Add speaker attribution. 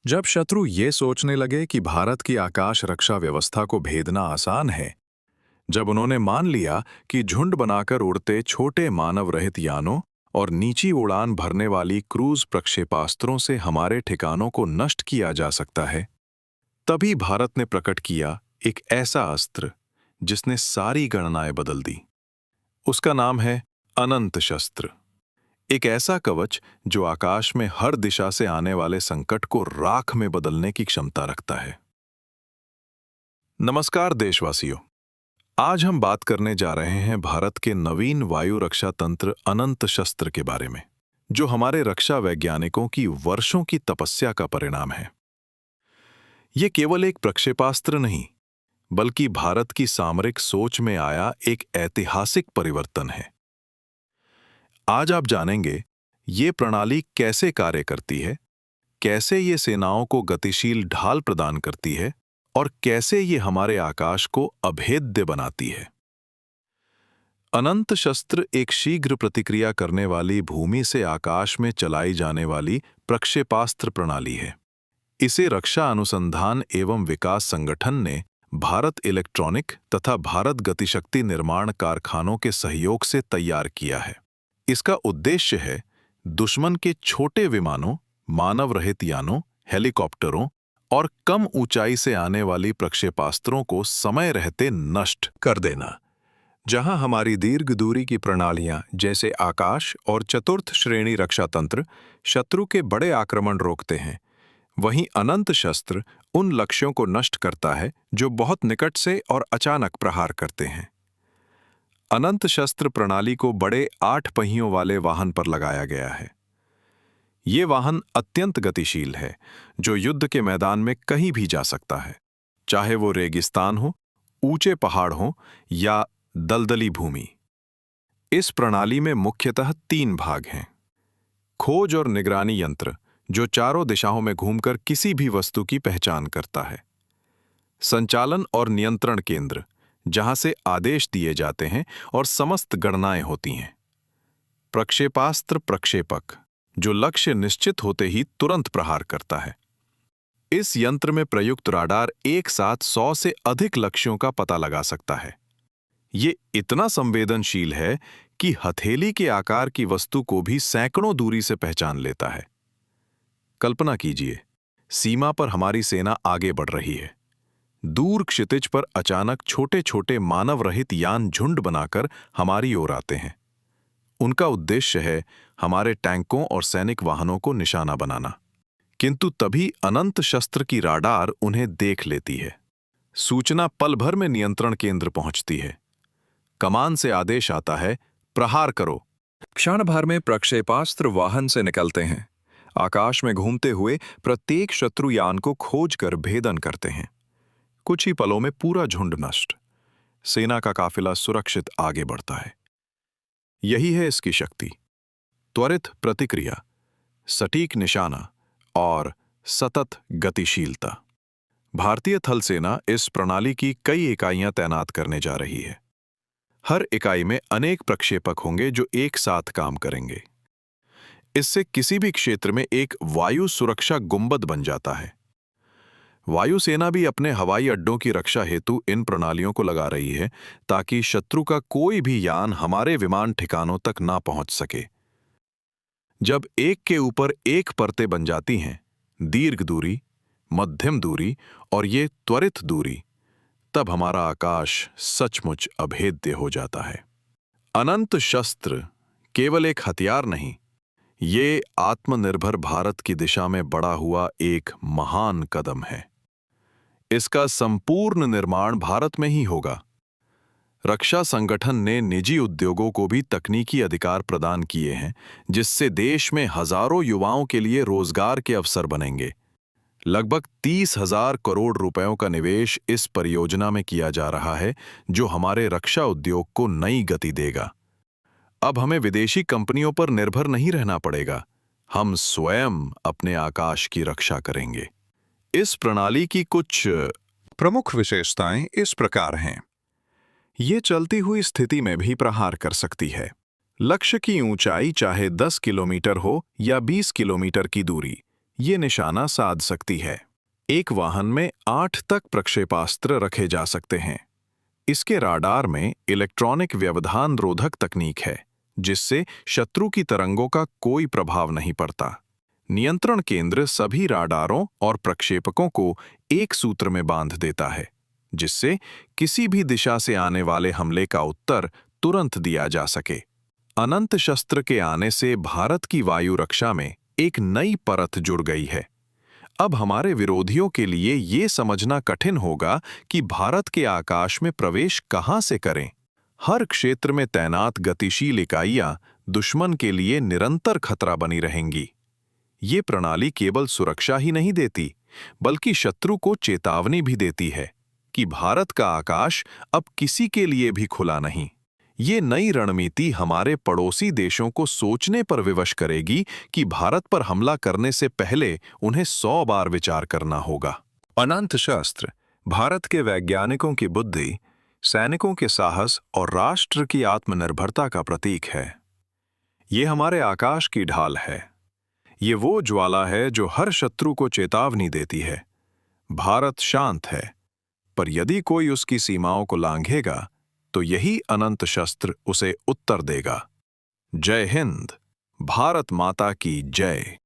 Speaker 1: जब शत्रु ये सोचने लगे कि भारत की आकाश रक्षा व्यवस्था को भेदना आसान है, जब उन्होंने मान लिया कि झुंड बनाकर उड़ते छोटे मानव रहित यानों और नीची उड़ान भरने वाली क्रूज प्रक्षेपास्त्रों से हमारे ठिकानों को नष्ट किया जा सकता है, तभी भारत ने प्रकट किया एक ऐसा अस्त्र जिसने सारी गणनाएं बदल दी। उसका नाम है अनंत शस्त्र। एक ऐसा कवच जो आकाश में हर दिशा से आने वाले संकट को राख में बदलने की क्षमता रखता है। नमस्कार देशवासियों, आज हम बात करने जा रहे हैं भारत के नवीन वायु रक्षा तंत्र अनंत शस्त्र के बारे में, जो हमारे रक्षा वैज्ञानिकों की वर्षों की तपस्या का परिणाम है। ये केवल एक प्रक्षेपास्त्र नहीं, बल्कि भारत की सामरिक सोच में आया एक ऐतिहासिक परिवर्तन है। आज आप जानेंगे ये प्रणाली कैसे कार्य करती है, कैसे ये सेनाओं को गतिशील ढाल प्रदान करती है और कैसे ये हमारे आकाश को अभेद्य बनाती है। अनंत शस्त्र एक शीघ्र प्रतिक्रिया करने वाली भूमि से आकाश में चलाई जाने वाली प्रक्षेपास्त्र प्रणाली है। इसे रक्षा अनुसंधान एवं विकास संगठन ने भारत इलेक्ट्रॉनिक तथा भारत गतिशक्ति निर्माण कारखानों के सहयोग से तैयार किया है। इसका उद्देश्य है दुश्मन के छोटे विमानों, मानव रहित यानों, हेलीकॉप्टरों और कम ऊंचाई से आने वाली प्रक्षेपास्त्रों को समय रहते नष्ट कर देना। जहां हमारी दीर्घ दूरी की प्रणालियां जैसे आकाश और चतुर्थ श्रेणी रक्षा तंत्र शत्रु के बड़े आक्रमण रोकते हैं, वहीं अनंत शस्त्र उन लक्ष्यों को नष्ट करता है जो बहुत निकट से और अचानक प्रहार करते हैं। अनंत शस्त्र प्रणाली को बड़े 8 पहियों वाले वाहन पर लगाया गया है। ये वाहन अत्यंत गतिशील है, जो युद्ध के मैदान में कहीं भी जा सकता है, चाहे वो रेगिस्तान हो, ऊंचे पहाड़ हो या दलदली भूमि। इस प्रणाली में मुख्यतः 3 भाग हैं। खोज और निगरानी यंत्र, जो चारों दिशाओं में घूमकर किसी भी वस्तु की पहचान करता है। संचालन और नियंत्रण केंद्र, जहां से आदेश दिए जाते हैं और समस्त गणनाएं होती हैं। प्रक्षेपास्त्र प्रक्षेपक, जो लक्ष्य निश्चित होते ही तुरंत प्रहार करता है। इस यंत्र में प्रयुक्त राडार एक साथ 100 से अधिक लक्ष्यों का पता लगा सकता है। ये इतना संवेदनशील है कि हथेली के आकार की वस्तु को भी सैकड़ों दूरी से पहचान लेता है। कल्पना कीजिए, सीमा पर हमारी सेना आगे बढ़ रही है। दूर क्षितिज पर अचानक छोटे छोटे मानव रहित यान झुंड बनाकर हमारी ओर आते हैं। उनका उद्देश्य है हमारे टैंकों और सैनिक वाहनों को निशाना बनाना। किंतु तभी अनंत शस्त्र की राडार उन्हें देख लेती है। सूचना पल भर में नियंत्रण केंद्र पहुंचती है। कमान से आदेश आता है, प्रहार करो। क्षण भर में प्रक्षेपास्त्र वाहन से निकलते हैं। आकाश में घूमते हुए प्रत्येक शत्रु यान को खोजकर भेदन करते हैं। कुछ ही पलों में पूरा झुंड नष्ट। सेना का काफिला सुरक्षित आगे बढ़ता है। यही है इसकी शक्ति। त्वरित प्रतिक्रिया, सटीक निशाना और सतत गतिशीलता। भारतीय थल सेना इस प्रणाली की कई इकाइयां तैनात करने जा रही है। हर इकाई में अनेक प्रक्षेपक होंगे जो एक साथ काम करेंगे। इससे किसी भी क्षेत्र में एक वायु सुरक्षा गुंबद बन जाता है। वायुसेना भी अपने हवाई अड्डों की रक्षा हेतु इन प्रणालियों को लगा रही है, ताकि शत्रु का कोई भी यान हमारे विमान ठिकानों तक ना पहुंच सके। जब एक के ऊपर एक परतें बन जाती हैं, दीर्घ दूरी, मध्यम दूरी और ये त्वरित दूरी, तब हमारा आकाश सचमुच अभेद्य हो जाता है। अनंत शस्त्र केवल एक हथियार नहीं, ये आत्मनिर्भर भारत की दिशा में बढ़ा हुआ एक महान कदम है। इसका संपूर्ण निर्माण भारत में ही होगा। रक्षा संगठन ने निजी उद्योगों को भी तकनीकी अधिकार प्रदान किए हैं, जिससे देश में हजारों युवाओं के लिए रोजगार के अवसर बनेंगे। लगभग 30,000 करोड़ रुपयों का निवेश इस परियोजना में किया जा रहा है, जो हमारे रक्षा उद्योग को नई गति देगा। अब हमें विदेशी कंपनियों पर निर्भर नहीं रहना पड़ेगा। हम स्वयं अपने आकाश की रक्षा करेंगे। इस प्रणाली की कुछ प्रमुख विशेषताएं इस प्रकार हैं। ये चलती हुई स्थिति में भी प्रहार कर सकती है। लक्ष्य की ऊंचाई चाहे 10 किलोमीटर हो या 20 किलोमीटर की दूरी, ये निशाना साध सकती है। एक वाहन में 8 तक प्रक्षेपास्त्र रखे जा सकते हैं। इसके राडार में इलेक्ट्रॉनिक व्यवधान रोधक तकनीक है, जिससे शत्रु की तरंगों का कोई प्रभाव नहीं पड़ता। नियंत्रण केंद्र सभी राडारों और प्रक्षेपकों को एक सूत्र में बांध देता है, जिससे किसी भी दिशा से आने वाले हमले का उत्तर तुरंत दिया जा सके। अनंत शस्त्र के आने से भारत की वायु रक्षा में एक नई परत जुड़ गई है। अब हमारे विरोधियों के लिए ये समझना कठिन होगा कि भारत के आकाश में प्रवेश कहां से करें। हर क्षेत्र में तैनात गतिशील इकाइयां दुश्मन के लिए निरंतर खतरा बनी रहेंगी। ये प्रणाली केवल सुरक्षा ही नहीं देती, बल्कि शत्रु को चेतावनी भी देती है कि भारत का आकाश अब किसी के लिए भी खुला नहीं। ये नई रणनीति हमारे पड़ोसी देशों को सोचने पर विवश करेगी कि भारत पर हमला करने से पहले उन्हें 100 बार विचार करना होगा। अनंत शस्त्र भारत के वैज्ञानिकों की बुद्धि, सैनिकों के साहस और राष्ट्र की आत्मनिर्भरता का प्रतीक है। ये हमारे आकाश की ढाल है। ये वो ज्वाला है जो हर शत्रु को चेतावनी देती है। भारत शांत है, पर यदि कोई उसकी सीमाओं को लांघेगा तो यही अनंत शस्त्र उसे उत्तर देगा। जय हिंद, भारत माता की जय।